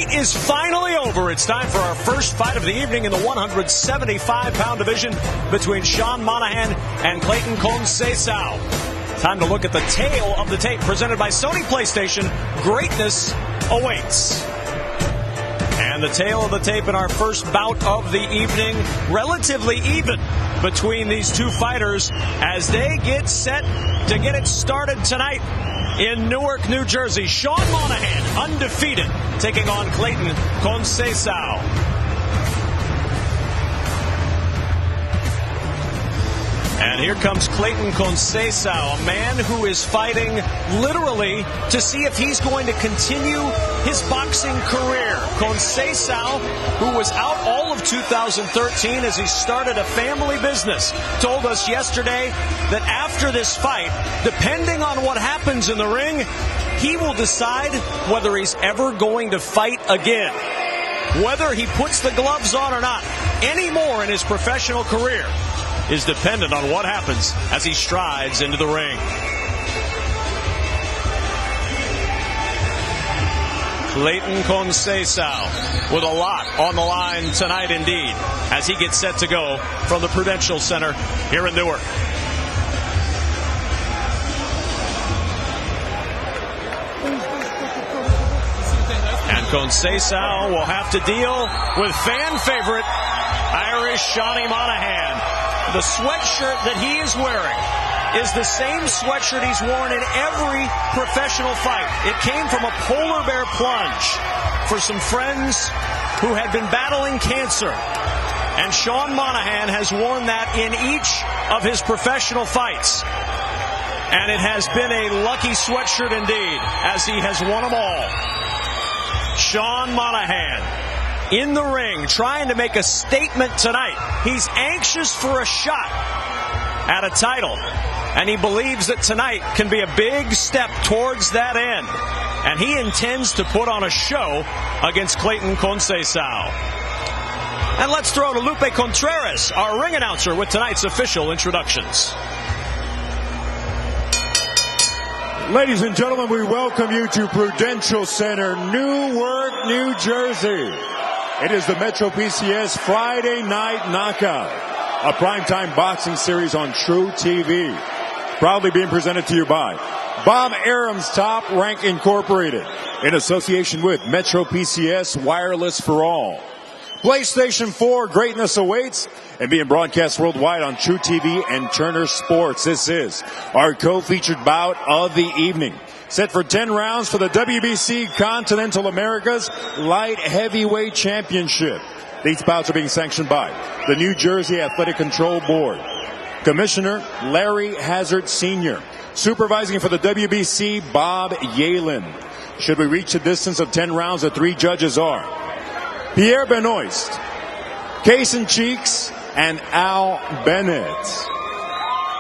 wait is finally over. It's time for our first fight of the evening in the 175-pound division between Sean Monahan and Cleiton Conceicao. Time to look at the tail of the tape presented by Sony PlayStation. Greatness awaits. And the tail of the tape in our first bout of the evening, relatively even between these two fighters as they get set to get it started tonight in Newark, New Jersey. Sean Monahan, undefeated, taking on Cleiton Conceicao. And here comes Cleiton Conceicao, a man who is fighting literally to see if he's going to continue his boxing career. Conceicao, who was out all of 2013 as he started a family business, told us yesterday that after this fight, depending on what happens in the ring, he will decide whether he's ever going to fight again. Whether he puts the gloves on or not anymore in his professional career is dependent on what happens as he strides into the ring. Cleiton Conceicao with a lot on the line tonight indeed as he gets set to go from the Prudential Center here in Newark. And Conceicao will have to deal with fan favorite Irish Seanie Monahan. The sweatshirt that he is wearing is the same sweatshirt he's worn in every professional fight. It came from a polar bear plunge for some friends who had been battling cancer. And Sean Monahan has worn that in each of his professional fights. And it has been a lucky sweatshirt indeed, as he has won them all. Sean Monahan in the ring, trying to make a statement tonight. He's anxious for a shot at a title, and he believes that tonight can be a big step towards that end. And he intends to put on a show against Cleiton Conceicao. And let's throw to Lupe Contreras, our ring announcer, with tonight's official introductions. Ladies and gentlemen, we welcome you to Prudential Center, Newark, New Jersey. It is the Metro PCS Friday Night Knockout, a primetime boxing series on True TV. Proudly being presented to you by Bob Arum's Top Rank Incorporated, in association with Metro PCS Wireless for All. PlayStation 4 Greatness Awaits, and being broadcast worldwide on True TV and Turner Sports. This is our co-featured bout of the evening. Set for 10 rounds for the WBC Continental Americas Light Heavyweight Championship. These bouts are being sanctioned by the New Jersey Athletic Control Board. Commissioner Larry Hazard Sr. Supervising for the WBC, Bob Yalen. Should we reach a distance of 10 rounds, the three judges are Pierre Benoist, Kaysen Cheeks, and Al Bennett.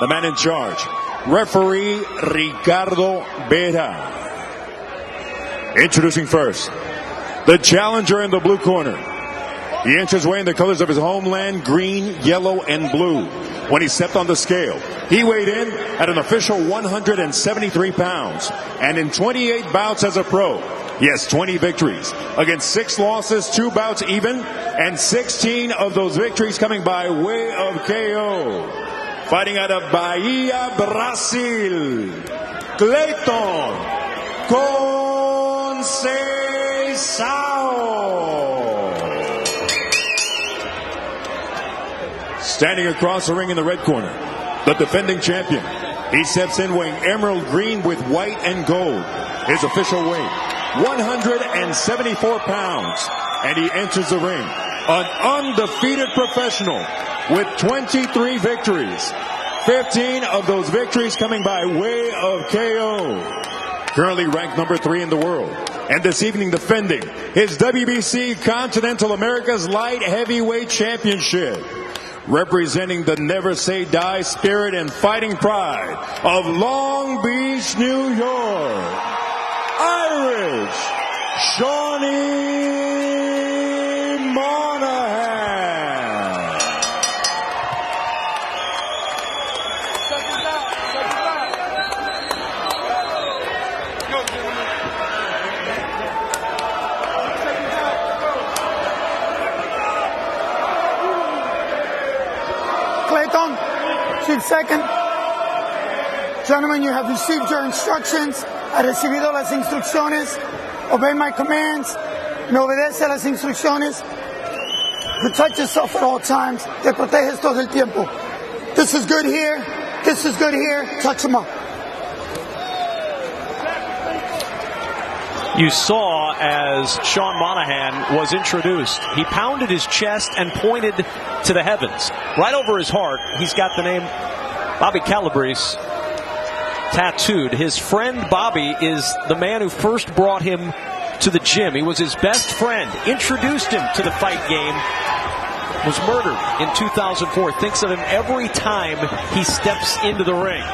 The man in charge, referee Ricardo Vera. Introducing first, the challenger in the blue corner. He enters wearing the colors of his homeland, green, yellow, and blue. When he stepped on the scale, he weighed in at an official 173 pounds. And in 28 bouts as a pro, he has 20 victories against 6 losses, 2 bouts even, and 16 of those victories coming by way of KO. Fighting out of Bahia, Brazil, Cleiton Conceicao. Standing across the ring in the red corner, the defending champion. He steps in wearing emerald green with white and gold. His official weight, 174 pounds. And he enters the ring, an undefeated professional with 23 victories. 15 of those victories coming by way of KO. Currently ranked number 3 in the world. And this evening defending his WBC Continental Americas Light Heavyweight Championship. Representing the never say die spirit and fighting pride of Long Beach, New York, Irish Seanie Monahan. received second. Gentlemen, you have received your instructions. Ha recibido las instrucciones. Obey my commands. Me obedece a las instrucciones. Protect yourself at all times. Te proteges todo el tiempo. This is good here. This is good here. Touch him up. You saw as Sean Monahan was introduced, he pounded his chest and pointed to the heavens. Right over his heart, he's got the name Bobby Calabrese tattooed. His friend Bobby is the man who first brought him to the gym. He was his best friend, introduced him to the fight game, was murdered in 2004. Thinks of him every time he steps into the ring.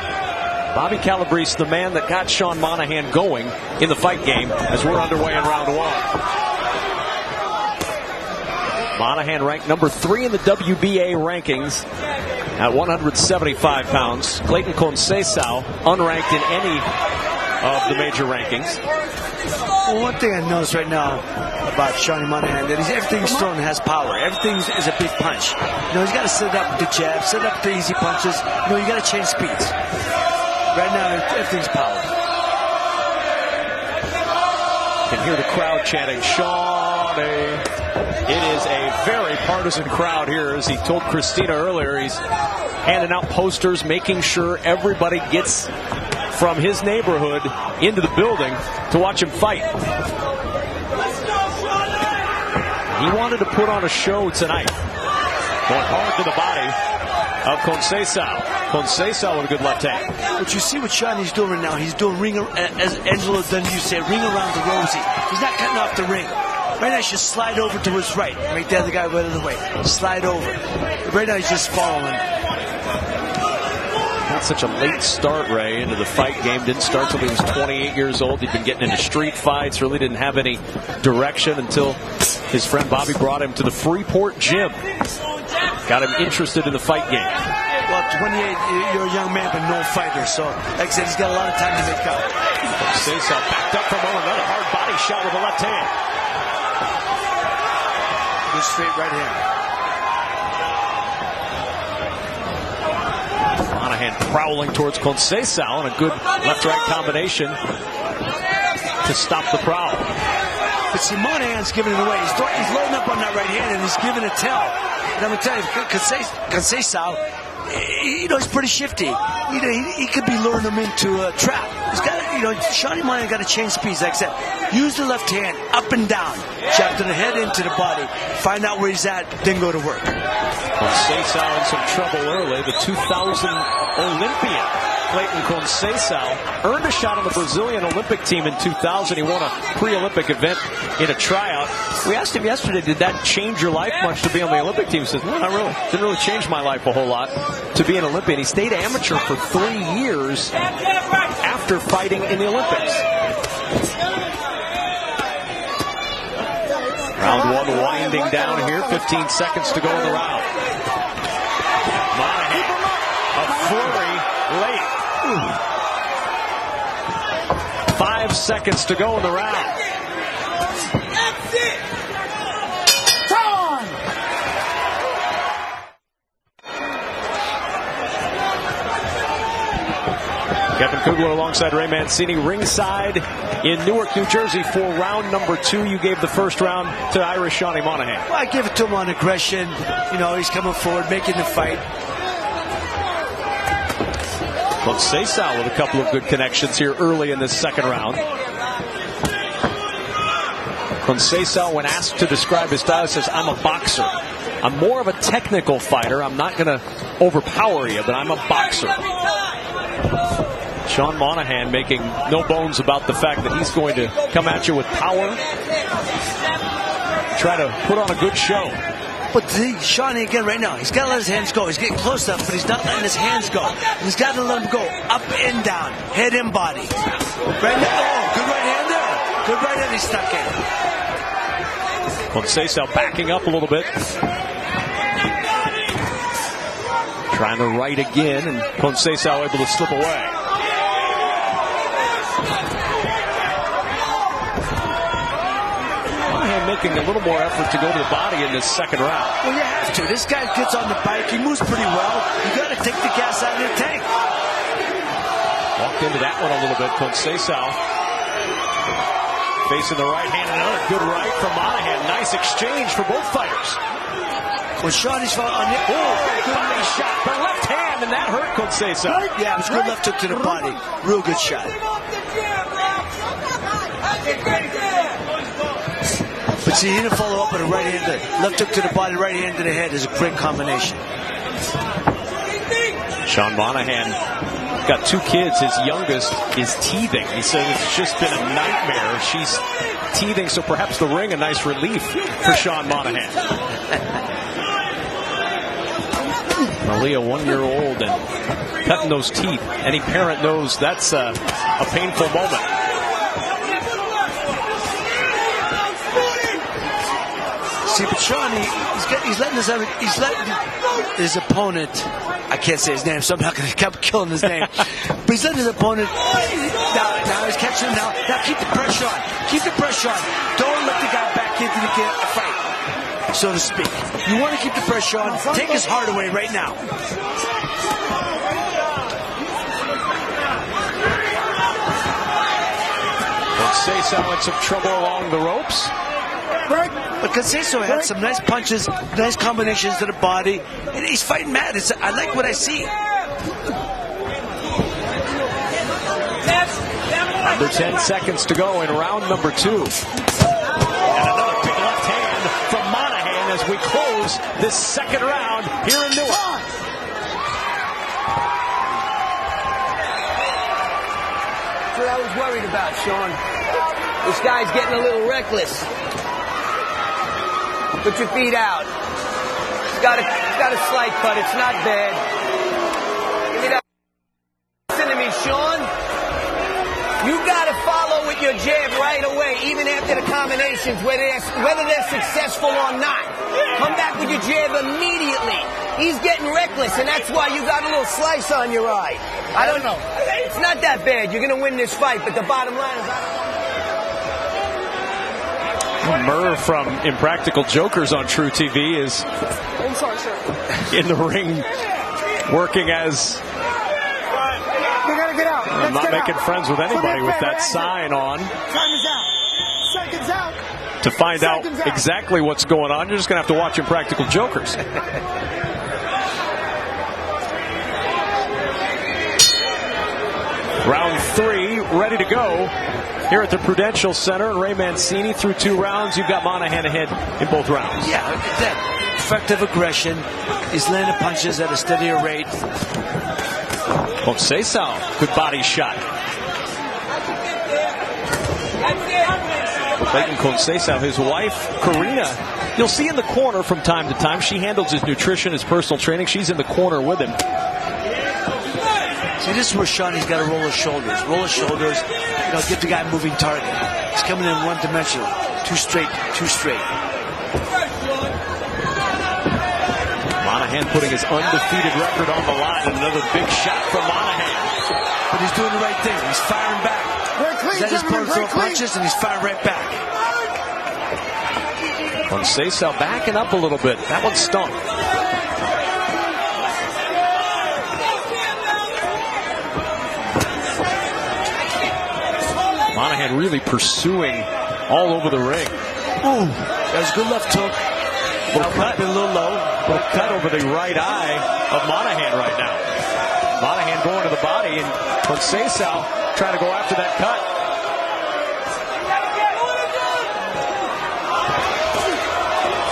Bobby Calabrese, the man that got Sean Monahan going in the fight game as we're underway in round one. Monahan ranked number 3 in the WBA rankings at 175 pounds. Cleiton Conceicao unranked in any of the major rankings. Well, one thing I notice right now about Seanie Monahan, that everything's thrown has power. Everything is a big punch. You know, he's got to set up the jab, set up the easy punches. You know, you got to change speeds. Right now, everything's power. You can hear the crowd chanting, Shawnee. It is a very partisan crowd here. As he told Christina earlier, he's handing out posters, making sure everybody gets from his neighborhood into the building to watch him fight. He wanted to put on a show tonight. Going hard to the body of Conceicao. Conceicao with a good left hand. What you see what Shawnee's doing right now, he's doing ring, as Angelo Dundee said, ring around the rosy. He's not cutting off the ring. Right now, he should slide over to his right. Make the other guy right of the way. Slide over. Right now, he's just following. Not such a late start, Ray, into the fight game. Didn't start till he was 28 years old. He'd been getting into street fights. Really didn't have any direction until his friend Bobby brought him to the Freeport gym. Got him interested in the fight game. Well, 28, you're a young man, but no fighter. So, like I said, he's got a lot of time to make up. Conceicao backed up from another hard body shot with the left hand. Good straight right hand. Monahan prowling towards Conceicao and a good left-right combination to stop the prowl. But see, Monahan's giving it away. He's loading up on that right hand and he's giving a tell. And I'm going to tell you, Conceicao, you know, he's pretty shifty. You know, he could be luring him into a trap. He's got, you know, Seanie Monahan got to change speeds. Like I said, use the left hand up and down, jab to the head, into the body, find out where he's at, then go to work. Conceicao in some trouble early. The 2000 Olympian Cleiton Conceicao earned a shot on the Brazilian Olympic team in 2000. He won a pre-Olympic event in a tryout. We asked him yesterday, did that change your life much to be on the Olympic team? He says, no, not really. Didn't really change my life a whole lot to be an Olympian. He stayed amateur for 3 years after fighting in the Olympics. Round one winding down here. 15 seconds to go in the round. Monahan, a flurry late. 5 seconds to go in the round. Kevin Kugler alongside Ray Mancini ringside in Newark, New Jersey for round number 2. You gave the first round to Irish Seanie Monahan. Well, I give it to him on aggression. You know, he's coming forward, making the fight. Conceicao with a couple of good connections here early in this second round. Conceicao, when asked to describe his style, says, I'm a boxer. I'm more of a technical fighter. I'm not going to overpower you, but I'm a boxer. Sean Monahan making no bones about the fact that he's going to come at you with power. Try to put on a good show. But see, Seanie again right now, he's got to let his hands go. He's getting close enough, but he's not letting his hands go. He's got to let him go up and down, head and body. Right now, oh, good right hand there. Good right hand he stuck in. Conceicao backing up a little bit. Trying to right again, and Conceicao able to slip away. looking a little more effort to go to the body in this second round. Well, you have to. This guy gets on the bike. He moves pretty well. You got to take the gas out of your tank. Walked into that one a little bit. Conceicao facing the right hand. Another good right from Monahan. Nice exchange for both fighters. When Shawnee's on the good nice shot. The left hand, and that hurt Conceicao. Yeah, it was a good left hook to the body. Real good shot. But see, he didn't follow up with a right hand. Left hook to the body, right hand to the head is a great combination. Sean Monahan got 2 kids. His youngest is teething. He said it's just been a nightmare. She's teething, so perhaps the ring a nice relief for Sean Monahan. Malia, 1-year-old, and cutting those teeth. Any parent knows that's a painful moment. See, but Shawnee, he's letting his opponent, I can't say his name, so I'm not going to keep killing his name, but he's letting his opponent, now he's catching him now. Now keep the pressure on. Keep the pressure on. Don't let the guy back into the fight, so to speak. You want to keep the pressure on. Take his heart away right now. Conceicao in some trouble along the ropes. But Conceicao had some nice punches, nice combinations to the body, and he's fighting mad. I like what I see. Under 10 seconds to go in round number 2. And another big left hand from Monahan as we close this second round here in Newark. That's what I was worried about, Sean. This guy's getting a little reckless. Put your feet out. He's got a slight cut. It's not bad. Give me that. Listen to me, Sean. You got to follow with your jab right away, even after the combinations, whether they're successful or not. Come back with your jab immediately. He's getting reckless, and that's why you got a little slice on your eye. I don't know. It's not that bad. You're going to win this fight, but the bottom line is... Murr from Impractical Jokers on True TV is in the ring working as... We gotta get out. I'm not making friends with anybody with that sign on. Time is out. Seconds out. To find out exactly what's going on, you're just going to have to watch Impractical Jokers. Round 3, ready to go here at the Prudential Center. And Ray Mancini through 2 rounds. You've got Monahan ahead in both rounds. Yeah, that effective aggression. He's landing punches at a steadier rate. Conceicao, good body shot. Cleiton Conceicao, his wife, Karina, you'll see in the corner from time to time. She handles his nutrition, his personal training. She's in the corner with him. See, this is where Shawnee's got to roll his shoulders. Roll his shoulders, give the guy a moving target. He's coming in one-dimensional. Too straight, too straight. Monahan putting his undefeated record on the line. Another big shot from Monahan. But he's doing the right thing. He's firing back. He's let his opponent throw punches, and he's firing right back. Conceicao backing up a little bit. That one stung. Monahan really pursuing all over the ring. Ooh, that was a good left hook. Little cut, a little low. Little cut over the right eye of Monahan right now. Monahan going to the body, and Conceicao trying to go after that cut.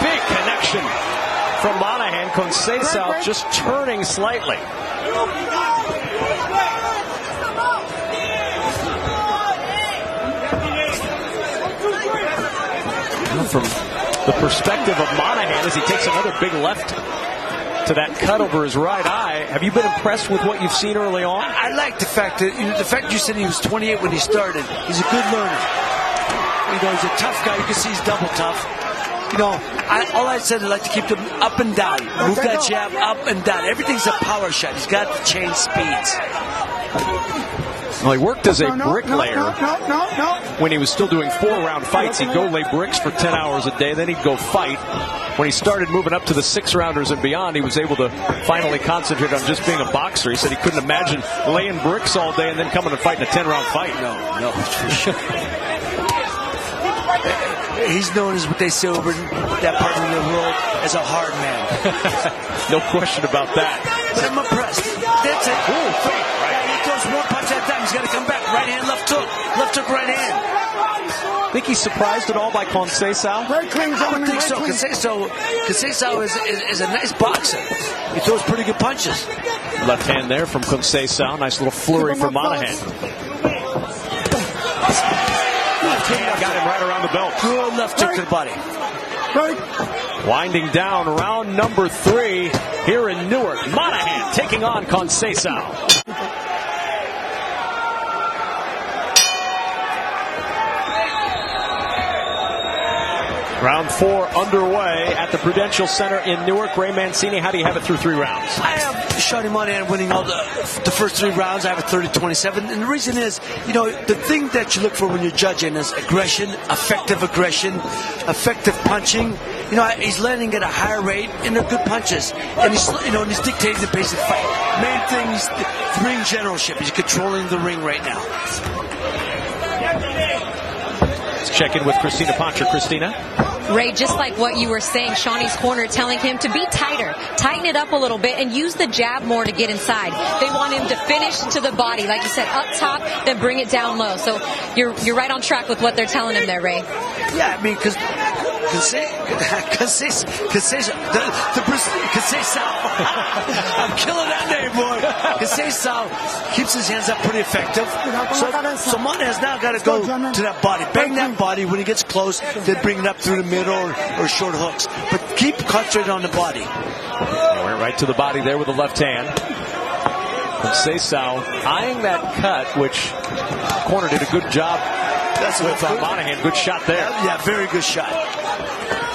Big connection from Monahan. Conceicao just turning slightly. From the perspective of Monahan as he takes another big left to that cut over his right eye. Have you been impressed with what you've seen early on? I like the fact that you said he was 28 when he started. He's a good learner. He's a tough guy. You can see he's double tough. All I said is I like to keep him up and down. Move that jab up and down. Everything's a power shot. He's got to change speeds. Well, he worked as a No, bricklayer. No. When he was still doing 4-round fights, he'd go lay bricks for 10 hours a day, then he'd go fight. When he started moving up to the 6-rounders and beyond, he was able to finally concentrate on just being a boxer. He said he couldn't imagine laying bricks all day and then coming and fighting a 10-round fight. No, for sure. He's known as what they say over in that part of the world as a hard man. No question about that. But I'm impressed. That's it. Ooh, right. He throws one punch at a time. He's got to come back. Right hand, left hook, right hand. Think he's surprised at all by Conceicao? Very clean, I would think so. Conceicao is a nice boxer. He throws pretty good punches. Left hand there from Conceicao. Nice little flurry from Monahan. Left hand got him right around the belt. Good left hook to the body. Winding down round number 3 here in Newark. Monahan taking on Conceicao. Round 4 underway at the Prudential Center in Newark. Ray Mancini, how do you have it through 3 rounds? I have Seanie Monahan winning all the first 3 rounds. I have a 30-27. And the reason is, the thing that you look for when you're judging is aggression, effective punching. He's landing at a higher rate, and they're good punches. And he's dictating the pace of the fight. Main thing is the ring generalship. He's controlling the ring right now. Let's check in with Christina Pancher. Christina? Ray, just like what you were saying, Shawnee's corner telling him to be tighter, tighten it up a little bit, and use the jab more to get inside. They want him to finish to the body, like you said, up top, then bring it down low. So you're right on track with what they're telling him there, Ray. Yeah, I mean, because Conceicao. I'm killing that name, boy. Conceicao keeps his hands up pretty effective. So Monahan's now got to go to that body, bang that body when he gets close, then bring it up through the middle or short hooks. But keep concentrating on the body. He went right to the body there with the left hand. Conceicao eyeing that cut, which corner did a good job. That's with Monahan. Good shot there. Yeah, very good shot.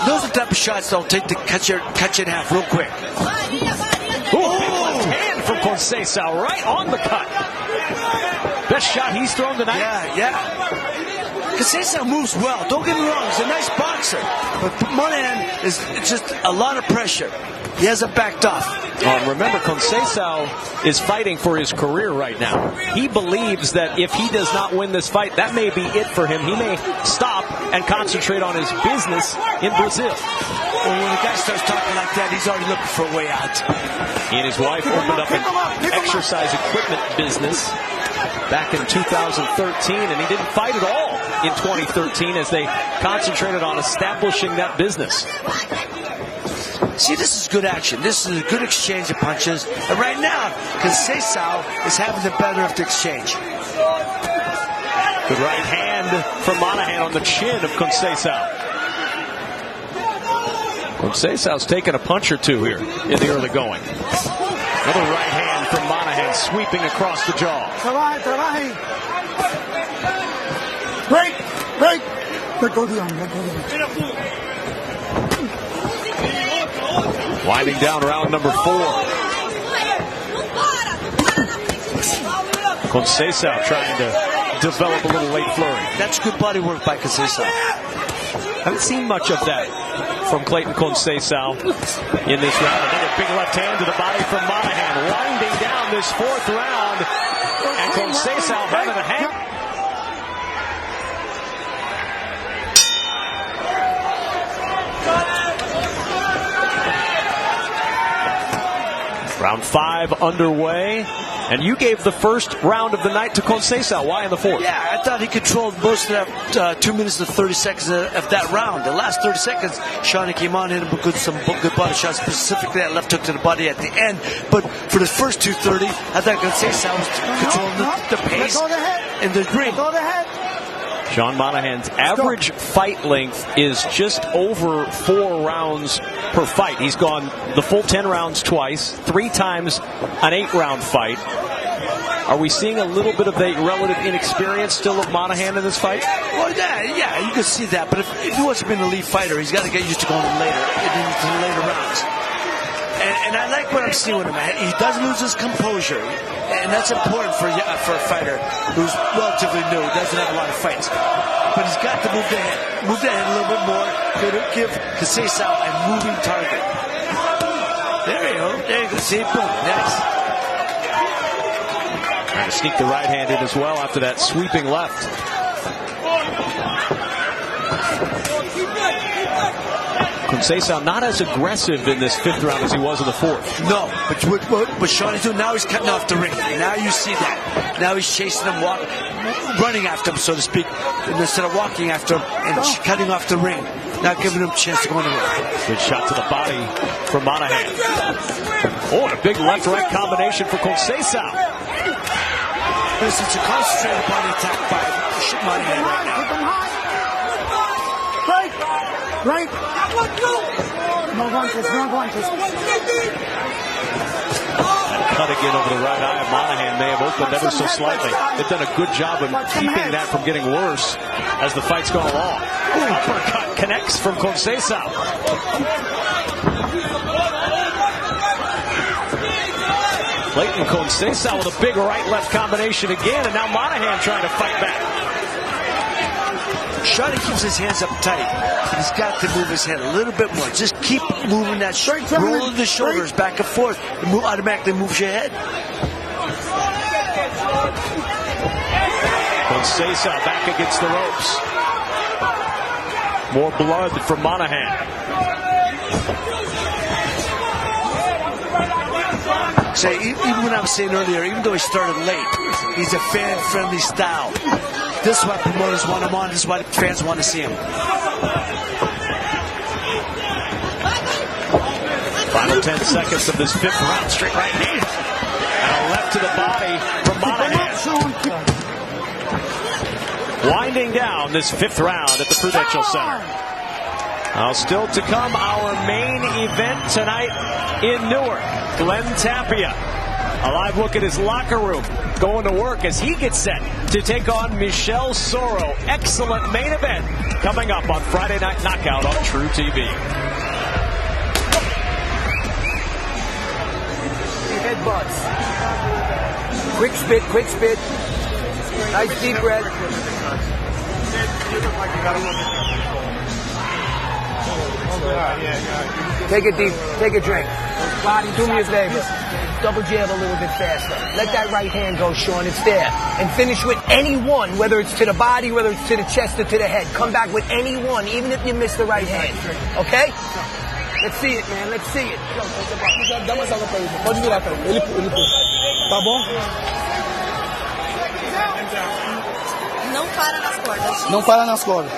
Those are the type of shots that'll take to cut you in half real quick. Ooh, big left hand from Conceicao, right on the cut. Best shot he's thrown tonight. Yeah. Conceicao moves well. Don't get me wrong, he's a nice boxer. But Monahan is just a lot of pressure. He hasn't backed off. Remember, Conceicao is fighting for his career right now. He believes that if he does not win this fight, that may be it for him. He may stop and concentrate on his business in Brazil. Well, when a guy starts talking like that, he's already looking for a way out. He and his wife opened up an exercise equipment business back in 2013, and he didn't fight at all in 2013 as they concentrated on establishing that business. See, this is good action. This is a good exchange of punches. And right now, Conceicao is having the better of the exchange. Good right hand from Monahan on the chin of Conceicao. Conceicao's taking a punch or two here in the early going. Another right hand from Monahan sweeping across the jaw. Break. Let go down. Winding down round number 4. Conceicao trying to develop a little late flurry. That's good body work by Conceicao. Haven't seen much of that from Cleiton Conceicao in this round. Another big left hand to the body from Monahan. Winding down this 4th round. And Conceicao having a hand. Round 5 underway, and you gave the first round of the night to Conceicao. Why in the 4th? Yeah, I thought he controlled most of that 2 minutes and 30 seconds of that round. The last 30 seconds, Seanie came on, hit him with some good body shots, specifically that left hook to the body at the end. But for the first 2:30, I thought Conceicao was controlling the pace and the ring. Sean Monahan's average fight length is just over 4 rounds per fight. He's gone the full 10 rounds twice, 3 times an 8-round fight. Are we seeing a little bit of the relative inexperience still of Monahan in this fight? Well, yeah, you can see that. But if he wants to be an elite fighter, he's got to get used to going later into the later rounds. And I like what I'm seeing with him. He doesn't lose his composure, and that's important for a fighter who's relatively new, doesn't have a lot of fights. But he's got to move the head a little bit more to give Conceicao a moving target. There you go. There you go. See, boom. Next. Trying to sneak the right hand in as well after that sweeping left. Conceicao not as aggressive in this 5th round as he was in the 4th. No, but Seanie's doing now, he's cutting off the ring. Now you see that. Now he's chasing him, running after him, so to speak, instead of walking after him and cutting off the ring. Not giving him a chance to go in the ring. Good shot to the body from Monahan. Oh, and a big left-right combination for Conceicao. This is a concentrated body attack by Monahan right now. Right. No guantes, no guantes. Cut again over the right eye of Monahan may have opened ever so slightly. They've done a good job of keeping that from getting worse as the fight's gone along. Ooh, uppercut connects from Conceicao. Cleiton Conceicao with a big right-left combination again, and now Monahan trying to fight back. Seanie keeps his hands up tight. He's got to move his head a little bit more. Just keep moving that, rolling the shoulders back and forth. It automatically moves your head. Conceicao back against the ropes. More blood from Monahan. Say, even when I was saying earlier, even though he started late, he's a fan-friendly style. This is why promoters want him on. This is why fans want to see him. Final 10 seconds of this 5th round. Straight right hand. And a left to the body from Monahan. Winding down this 5th round at the Prudential Center. Now still to come, our main event tonight in Newark. Glenn Tapia. A live look at his locker room, going to work as he gets set to take on Michel Soro. Excellent main event coming up on Friday Night Knockout on True TV. Headbutts. Quick spit. Nice deep breath. Take a drink. Do me a favor. Double jab a little bit faster. Let that right hand go, Sean. It's there. And finish with any one, whether it's to the body, whether it's to the chest or to the head. Come back with any one, even if you miss the right hand. Okay? Let's see it, man. Let's see it. Tá bom? Não para nas cordas. Não para nas cordas.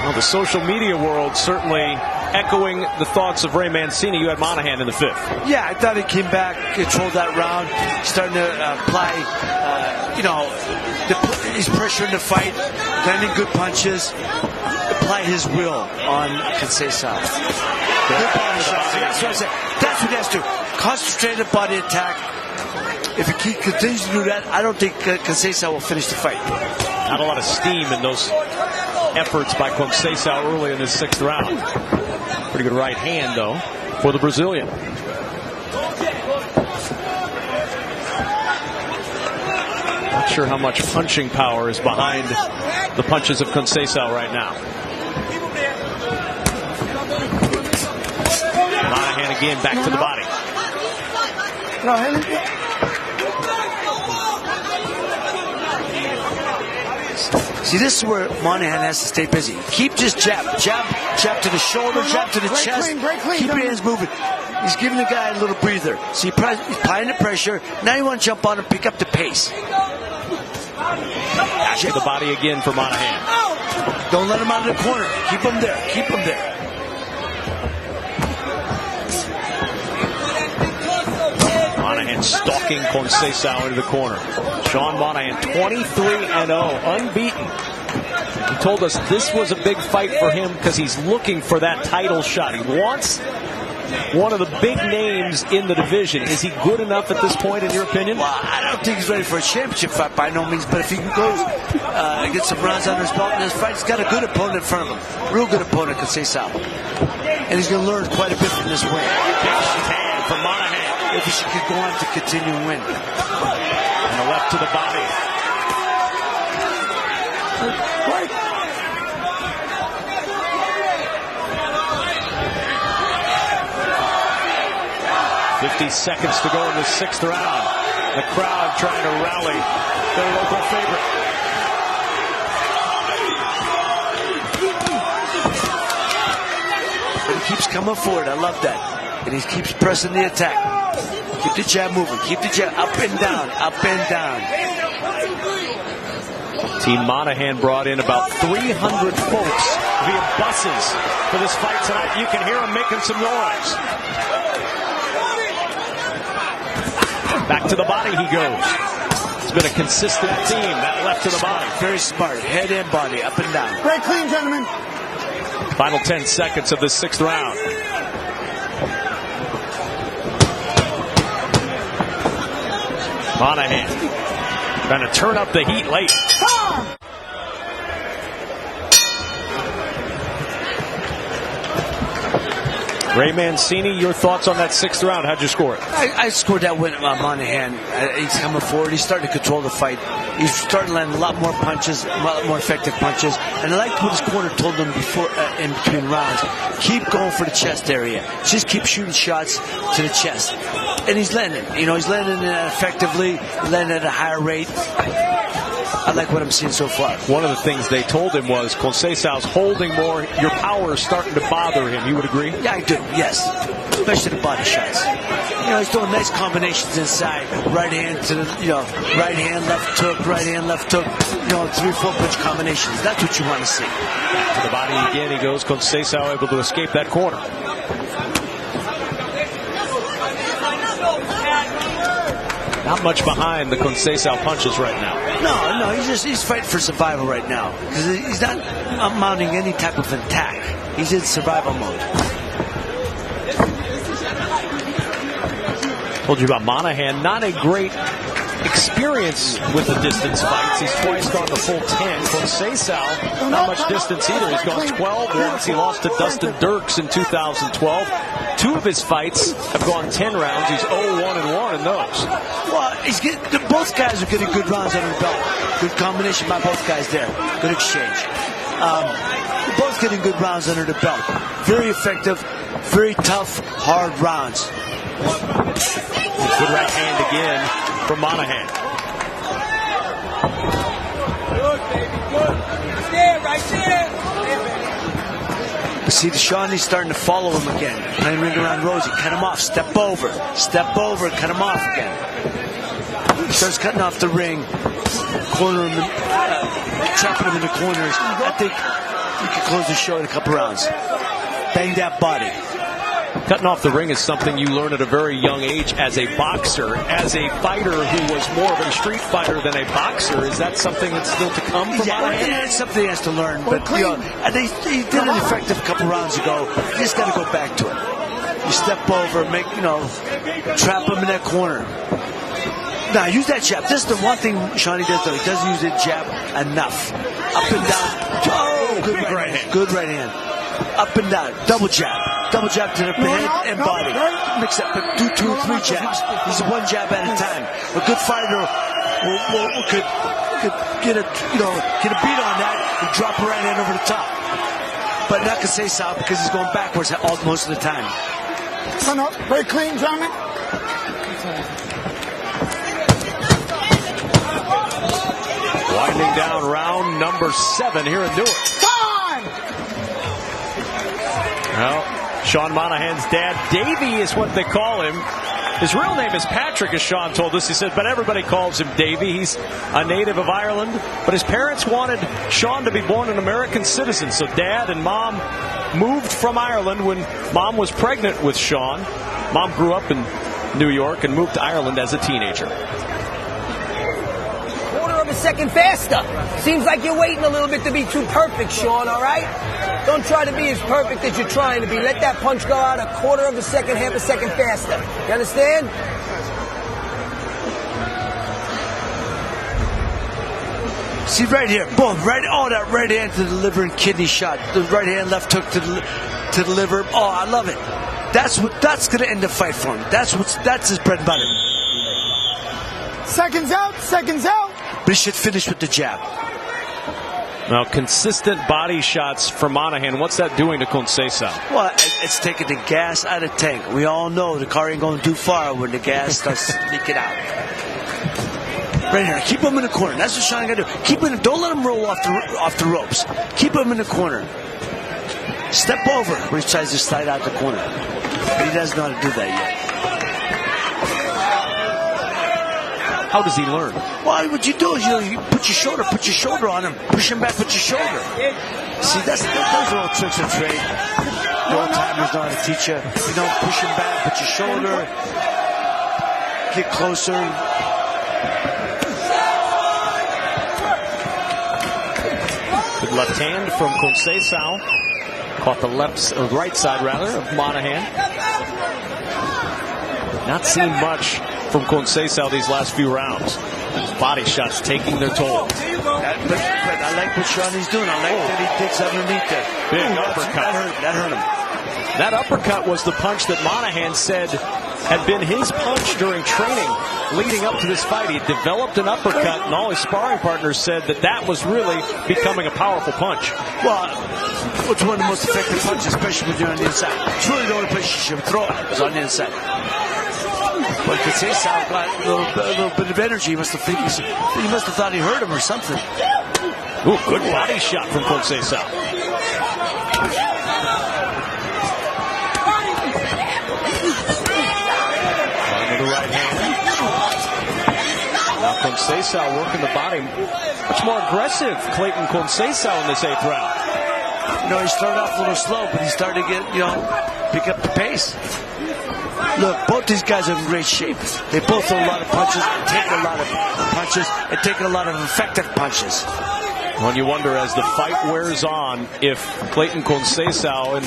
Well, the social media world certainly echoing the thoughts of Ray Mancini. You had Monahan in the 5th. Yeah, I thought he came back, controlled that round, starting to apply, he's pressuring the fight, landing good punches, apply his will on Conceicao. Good body shots. That's what I said. That's what he has to do. Concentrated body attack. If he continues to do that, I don't think Conceicao will finish the fight. Not a lot of steam in those efforts by Conceicao early in this 6th round. Pretty good right hand, though, for the Brazilian. Not sure how much punching power is behind the punches of Conceicao right now. Monahan again back to the body. See, this is where Monahan has to stay busy. Keep just jab to the shoulder, jab to the chest. Keep your hands moving. He's giving the guy a little breather. See, he's applying the pressure. Now you want to jump on and pick up the pace. Back to the body again for Monahan. Don't let him out of the corner. Keep him there. Keep him there. Monahan stalking Conceicao into the corner. Sean Monahan, 23-0, unbeaten. He told us this was a big fight for him because he's looking for that title shot. He wants one of the big names in the division. Is he good enough at this point, in your opinion? Well, I don't think he's ready for a championship fight by no means, but if he can go get some rounds under his belt in this fight, he's got a good opponent in front of him. Real good opponent, Conceicao. And he's going to learn quite a bit from this win. Hand from Monahan. If he could go on to continue to win. And the left to the body. 50 seconds to go in the 6th round. The crowd trying to rally their local favorite. But he keeps coming forward. I love that. And he keeps pressing the attack. Keep the jab moving. Keep the jab up and down, up and down. Team Monahan brought in about 300 folks via buses for this fight tonight. You can hear them making some noise. Back to the body he goes. It's been a consistent theme, that left to the body. Very smart. Head and body, up and down. Very clean, gentlemen. Final 10 seconds of this 6th round. Monahan trying to turn up the heat late. Ray Mancini, your thoughts on that 6th round? How'd you score it? I scored that win Monahan. He's coming forward. He's starting to control the fight. He's starting to land a lot more punches, a lot more effective punches. And I like what his corner told him before, in between rounds. Keep going for the chest area. Just keep shooting shots to the chest. And he's landing. You know, he's landing effectively, landing at a higher rate. I like what I'm seeing so far. One of the things they told him was Conceicao's holding more. Your power is starting to bother him. You would agree? Yeah, I do. Yes. Especially the body shots. You know, he's doing nice combinations inside. Right hand to the, right hand, left hook, right hand, left hook. 3-4 punch combinations. That's what you want to see. To the body again he goes. Conceicao able to escape that corner. Not much behind the Conceicao punches right now. No, he's fighting for survival right now. Because he's not mounting any type of attack. He's in survival mode. Told you about Monahan. Not a great experience with the distance fights. He's twice gone the full 10. Conceicao, not much distance either. He's gone 12 once. He lost to Dustin Dirks in 2012. 2 of his fights have gone 10 rounds. He's 0-1-1 in those. Well, both guys are getting good rounds under the belt. Good combination by both guys there. Good exchange. Both getting good rounds under the belt. Very effective, very tough, hard rounds. Good right hand again from Monahan. Good, baby, good. Right there. You see, Seanie's starting to follow him again. Playing ring around Rosie. Cut him off. Step over. Step over. Cut him off again. He starts cutting off the ring. Corner him. Trapping him in the corners. I think he can close the show in a couple rounds. Bang that body. Cutting off the ring is something you learn at a very young age as a boxer. As a fighter who was more of a street fighter than a boxer, is that something that's still to come from Monahan? Yeah, it's something he has to learn. But he did it effective a couple rounds ago. You just got to go back to it. You step over, trap him in that corner. Now, use that jab. This is the one thing Seanie does, though. He doesn't use the jab enough. Up and down. Oh, good right hand. Good right hand. Up and down. Double jab. Double jab to the head and body. Mix up, but do 2 or 3 jabs. He's one jab at a time. A good fighter could get a beat on that and drop a right hand over the top. But not Conceicao because he's going backwards most of the time. No, very clean, gentlemen. Winding down round number 7 here in Newark. Time! Well, Sean Monahan's dad, Davey is what they call him. His real name is Patrick, as Sean told us. He said, but everybody calls him Davey. He's a native of Ireland. But his parents wanted Sean to be born an American citizen. So Dad and Mom moved from Ireland when Mom was pregnant with Sean. Mom grew up in New York and moved to Ireland as a teenager. Quarter of a second faster. Seems like you're waiting a little bit to be too perfect, Sean, all right? Don't try to be as perfect as you're trying to be. Let that punch go out a quarter of a second, half a second faster. You understand? See right here, boom, right, oh, that right hand to the liver and kidney shot. The right hand, left hook to the liver. Oh, I love it. That's going to end the fight for him. That's his bread and butter. Seconds out, seconds out. But he should finish with the jab. Now, consistent body shots from Monahan. What's that doing to Conceicao? Well, it's taking the gas out of the tank. We all know the car ain't going too far when the gas starts leaking out. Right here, keep him in the corner. That's what Seanie got to do. Keep him. Don't let him roll off the ropes. Keep him in the corner. Step over when he tries to slide out the corner. But he doesn't know how to do that yet. How does he learn? Well, what you do is you put your shoulder on him, push him back with your shoulder. See, those are all tricks of trade. The old timers know how to teach you. You know, push him back, put your shoulder, get closer. Good left hand from Conceicao. Caught the right side rather of Monahan. Not seen much from Conceicao these last few rounds. Body shots taking their toll. But I like what Seanie's doing. I like that he digs underneath there. Big uppercut. That hurt him. That uppercut was the punch that Monahan said had been his punch during training leading up to this fight. He developed an uppercut, and all his sparring partners said that was really becoming a powerful punch. Well, it's one of the most effective punches, especially when you're on the inside. It's really the only place you should throw it is on the inside. But Conceicao got a little bit of energy. He must have thought he hurt him or something. Ooh, good body shot from Conceicao. Under the right hand. Now Conceicao working the body. Much more aggressive, Cleiton Conceicao in this 8th round. You know, he started off a little slow, but he started to get, pick up the pace. Look, both these guys are in great shape. They both throw a lot of punches, take a lot of punches, and take a lot of effective punches. When you wonder, as the fight wears on, if Cleiton Conceicao, in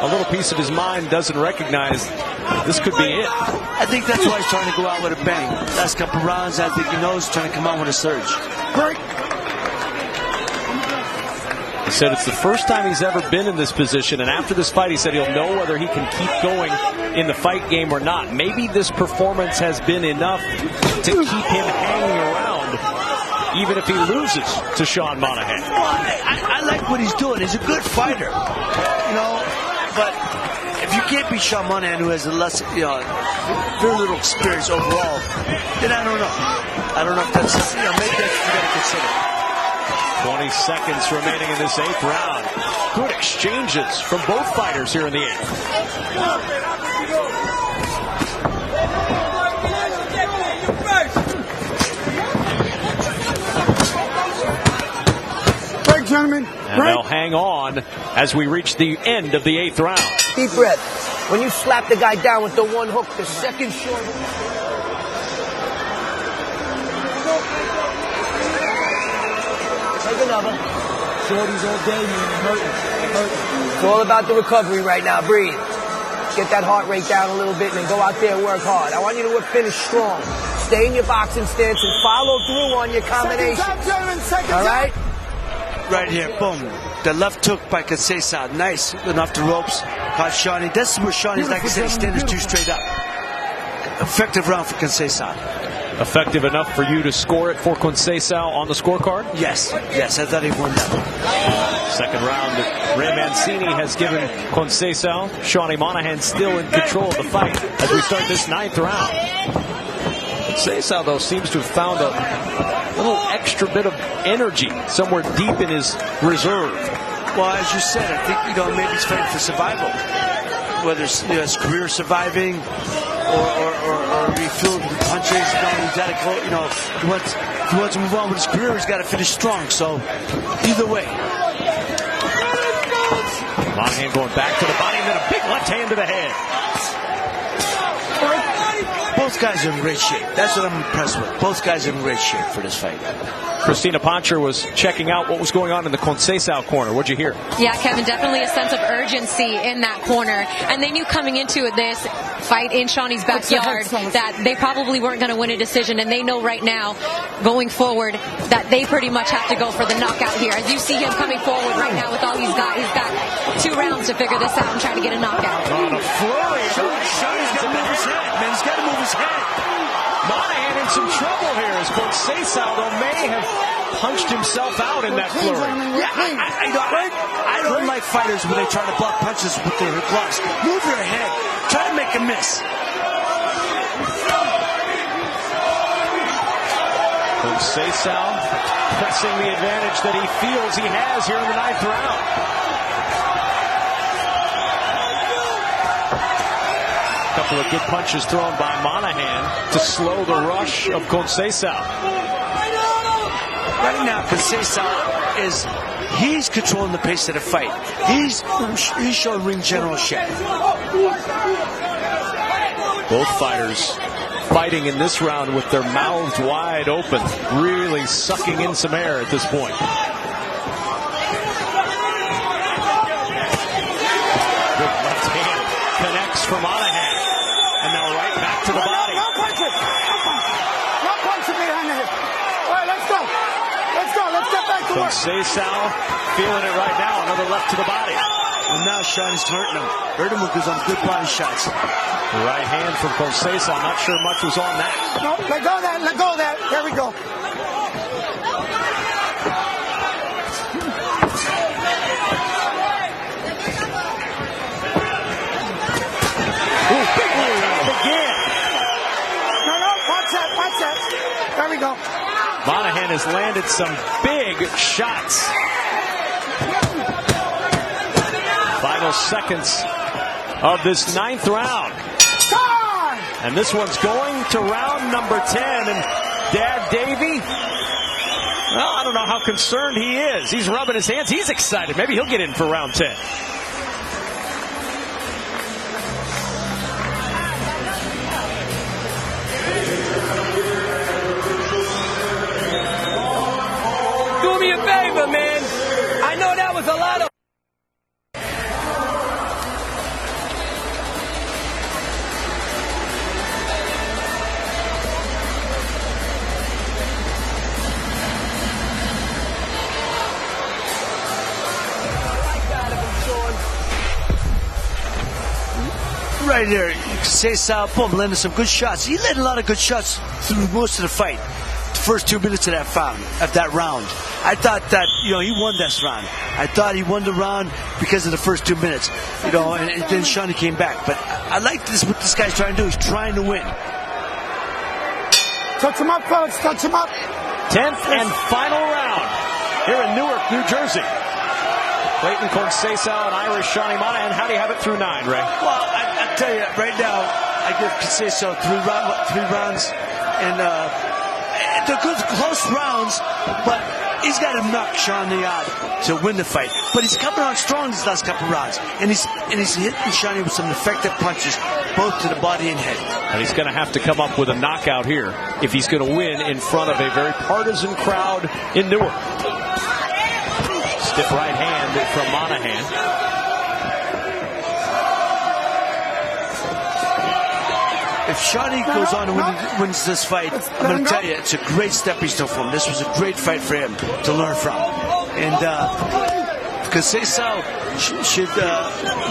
a little piece of his mind, doesn't recognize this could be it. I think that's why he's trying to go out with a bang. Last couple rounds, I think he knows he's trying to come out with a surge. Break. He said it's the first time he's ever been in this position, and after this fight he said he'll know whether he can keep going in the fight game or not. Maybe this performance has been enough to keep him hanging around, even if he loses to Sean Monahan. Well, I like what he's doing. He's a good fighter, but if you can't beat Sean Monahan, who has a less, very little experience overall, then I don't know. I don't know if that's, maybe that's what you got to consider. 20 seconds remaining in this 8th round. Good exchanges from both fighters here in the 8th. Break, gentlemen. And they'll hang on as we reach the end of the 8th round. Deep breath. When you slap the guy down with the one hook, the second short. Take another. Shorties all day, man. Hurting. It's all about the recovery right now. Breathe. Get that heart rate down a little bit and then go out there and work hard. I want you to finish strong. Stay in your boxing stance and follow through on your combination. Seconds out, gentlemen. Seconds all right? Right here, boom. The left hook by Conceicao. Nice. Went off the ropes. Caught Seanie. This is where Seanie's, like I said, standing too straight up. Effective round for Conceicao. Effective enough for you to score it for Conceicao on the scorecard? Yes, I thought he won that. Second round, Ray Mancini has given Conceicao. Seanie Monahan still in control of the fight as we start this 9th round. Conceicao, though, seems to have found a little extra bit of energy somewhere deep in his reserve. Well, as you said, I think, maybe he's fighting for survival. Whether it's his career surviving or refill the punches, he's got to go, if he wants to move on with his career, he's got to finish strong. So, either way. Monahan going back to the body and then a big left hand to the head. Both guys are in great shape. That's what I'm impressed with. Both guys are in great shape for this fight. Christina Pancher was checking out what was going on in the Conceicao corner. What'd you hear? Yeah, Kevin, definitely a sense of urgency in that corner. And they knew coming into this fight in Shawnee's backyard that they probably weren't going to win a decision. And they know right now, going forward, that they pretty much have to go for the knockout here. As you see him coming forward right now with all he's got 2 rounds to figure this out and try to get a knockout. On a flurry. Shawnee's got to move his head, man. He's got to move his head. Monahan in some trouble here as Conceicao may have punched himself out in that flurry. Yeah, I don't like fighters when they try to block punches with their gloves. Move your head. Try to make a miss. Conceicao pressing the advantage that he feels he has here in the 9th round. Couple of good punches thrown by Monahan to slow the rush of Conceicao. Right now, Conceicao he's controlling the pace of the fight. He's showing ring generalship. Both fighters fighting in this round with their mouths wide open, really sucking in some air at this point. Good left hand connects for Monahan. And now right back to the body. No punches. No punches behind the hip. All right, let's go. Let's get back to work. Conceicao feeling it right now. Another left to the body. And now Shawnee's hurting him. Hurting him with some good body shots. The right hand from Conceicao. I'm not sure much was on that. No, let go of that. Let go of that. There we go. Watch that. There we go. Monahan has landed some big shots. Final seconds of this 9th round. And this one's going to round number 10. And Dad Davey, well, I don't know how concerned he is. He's rubbing his hands. He's excited. Maybe he'll get in for round 10. Do me a favor, man. I know that was a lot of... Right there, Conceicao, boom, landed some good shots. He landed a lot of good shots through most of the fight. The first 2 minutes of that round. I thought that, he won this round. I thought he won the round because of the first 2 minutes, and then Shawnee came back. But I like what this guy's trying to do. He's trying to win. Touch him up, fellas. Touch him up. 10th and final round here in Newark, New Jersey. Cleiton Conceicao and Irish Shawnee Monahan. How do you have it through 9, Ray? Well, I tell you, right now, I give Conceicao 3 rounds, and they're good, close rounds, but he's got to knock Shawnee out to win the fight. But he's coming on strong these last couple rounds, and he's hitting Shawnee with some effective punches, both to the body and head. And he's going to have to come up with a knockout here if he's going to win in front of a very partisan crowd in Newark. Stiff right hand from Monahan. If Shawnee goes on and wins this fight, I'm going to tell you, it's a great stepping stone for him. This was a great fight for him to learn from. And Conceicao should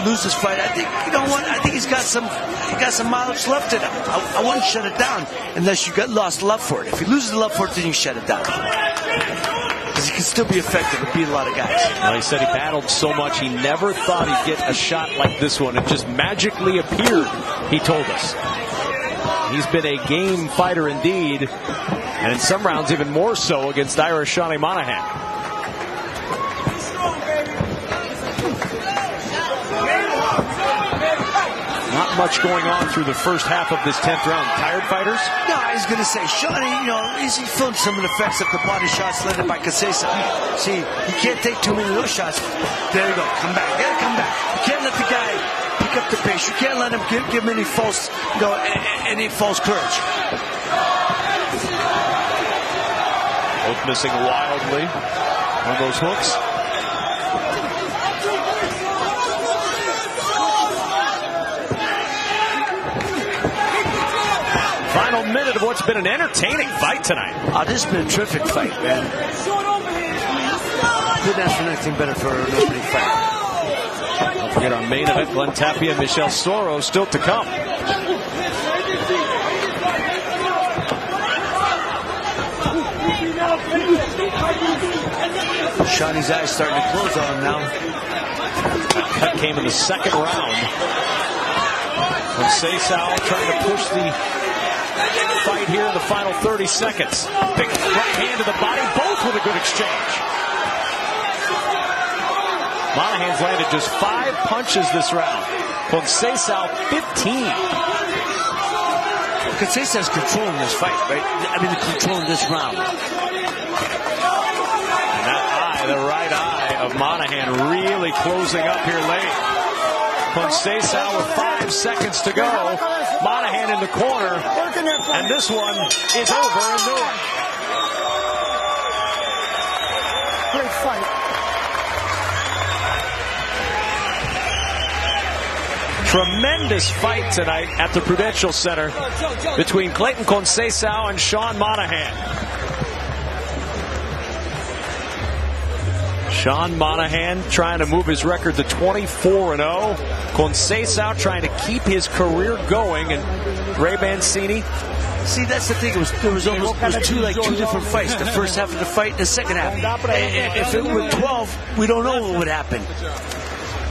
lose this fight. I think, I think he's got some mileage left in him. I wouldn't shut it down unless you lost love for it. If you lose the love for it, then you shut it down. Because he can still be effective and beat a lot of guys. Well, he said he battled so much he never thought he'd get a shot like this one. It just magically appeared, he told us. He's been a game fighter indeed, and in some rounds even more so against Irish Shawnee Monahan. Not much going on through the first half of this 10th round. Tired fighters? No, I was going to say, Shawnee, he's feeling some of the effects of the body shots landed by Conceicao. See, you can't take too many of those shots. There you go. Come back. You gotta come back. You can't let the guy pick up the pace. You can't let him give him any false courage. Both missing wildly on those hooks. Final minute of what's been an entertaining fight tonight. This has been a terrific fight, man. Couldn't ask for anything better for an opening fight. Don't forget our main event, Glenn Tapia and Michelle Soro, still to come. Shawnee's eyes starting to close on him now. That cut came in the second round. Conceicao trying to push the fight here in the final 30 seconds. Big right hand to the body, both with a good exchange. Monahan's landed just 5 punches this round. Conceicao 15. Conceicao's controlling this fight, right? I mean, controlling this round. And that eye, the right eye of Monahan, really closing up here late. Conceicao with 5 seconds to go. Monahan in the corner, and this one is over in Murr. Great fight. Tremendous fight tonight at the Prudential Center between Cleiton Conceicao and Sean Monahan. Sean Monahan trying to move his record to 24-0. Conceicao trying to keep his career going. And Ray Mancini. See, that's the thing. It was two different fights. The first half of the fight, the second half. If it were 12, we don't know what would happen.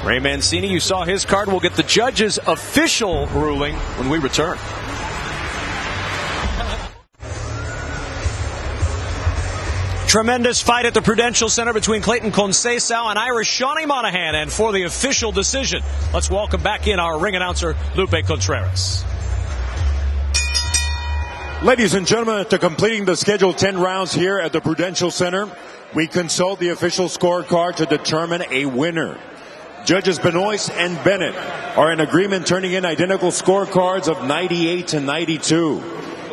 Ray Mancini, you saw his card. We'll get the judge's official ruling when we return. Tremendous fight at the Prudential Center between Cleiton Conceicao and Irish Shawnee Monahan. And for the official decision, let's welcome back in our ring announcer, Lupe Contreras. Ladies and gentlemen, after completing the scheduled 10 rounds here at the Prudential Center, we consult the official scorecard to determine a winner. Judges Benoist and Bennett are in agreement, turning in identical scorecards of 98-92.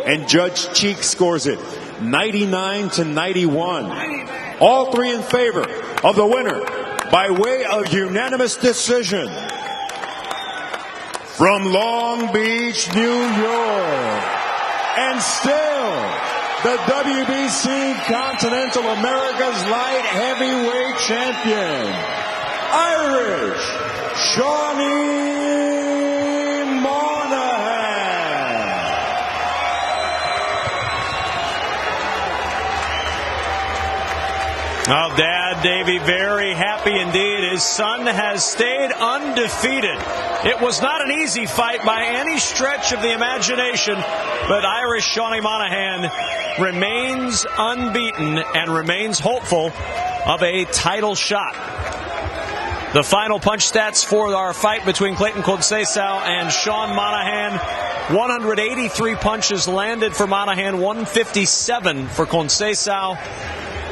And Judge Cheek scores it 99-91. All three in favor of the winner by way of unanimous decision. From Long Beach, New York, and still the WBC Continental Americas Light Heavyweight Champion, Irish Shawnee Monahan. Oh, Dad Davey, very happy indeed. His son has stayed undefeated. It was not an easy fight by any stretch of the imagination, but Irish Shawnee Monahan remains unbeaten and remains hopeful of a title shot. The final punch stats for our fight between Cleiton Conceicao and Sean Monahan: 183 punches landed for Monahan, 157 for Conceicao.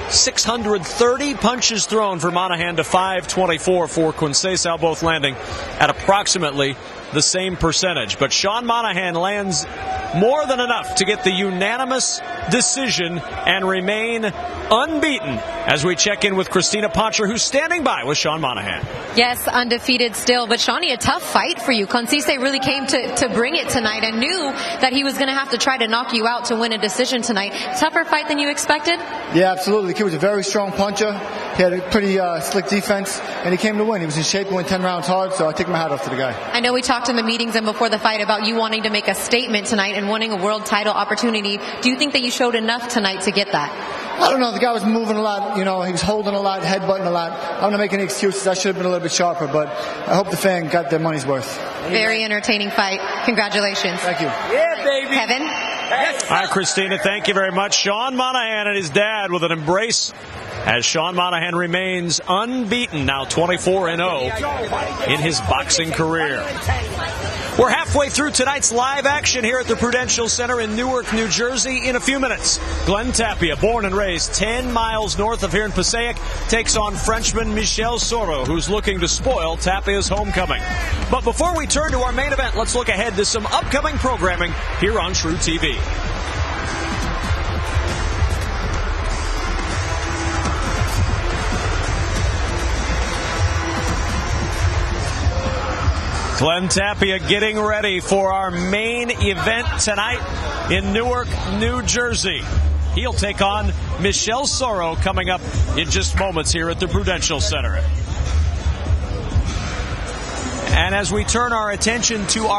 630 punches thrown for Monahan to 524 for Conceicao, both landing at approximately the same percentage. But Sean Monahan lands more than enough to get the unanimous decision and remain unbeaten as we check in with Christina Poncher, who's standing by with Sean Monahan. Yes, undefeated still. But Shawnee, a tough fight for you. Conceicao really came to bring it tonight and knew that he was going to have to try to knock you out to win a decision tonight. Tougher fight than you expected? Yeah, absolutely. The kid was a very strong puncher. He had a pretty slick defense, and he came to win. He was in shape, went 10 rounds hard, so I take my hat off to the guy. I know we talked in the meetings and before the fight about you wanting to make a statement tonight and wanting a world title opportunity. Do you think that you showed enough tonight to get that? I don't know. The guy was moving a lot. You know, he was holding a lot, headbutting a lot. I don't want to make any excuses. I should have been a little bit sharper, but I hope the fan got their money's worth. Very entertaining fight. Congratulations. Thank you. Yeah, baby. Kevin? Yes. Hi, Christina. Thank you very much. Sean Monahan and his dad with an embrace as Sean Monahan remains unbeaten, now 24-0 in his boxing career. We're halfway through tonight's live action here at the Prudential Center in Newark, New Jersey. In a few minutes, Glenn Tapia, born and raised 10 miles north of here in Passaic, takes on Frenchman Michel Soro, who's looking to spoil Tapia's homecoming. But before we turn to our main event, let's look ahead to some upcoming programming here on True TV. Glenn Tapia getting ready for our main event tonight in Newark, New Jersey. He'll take on Michel Soro coming up in just moments here at the Prudential Center. And as we turn our attention to our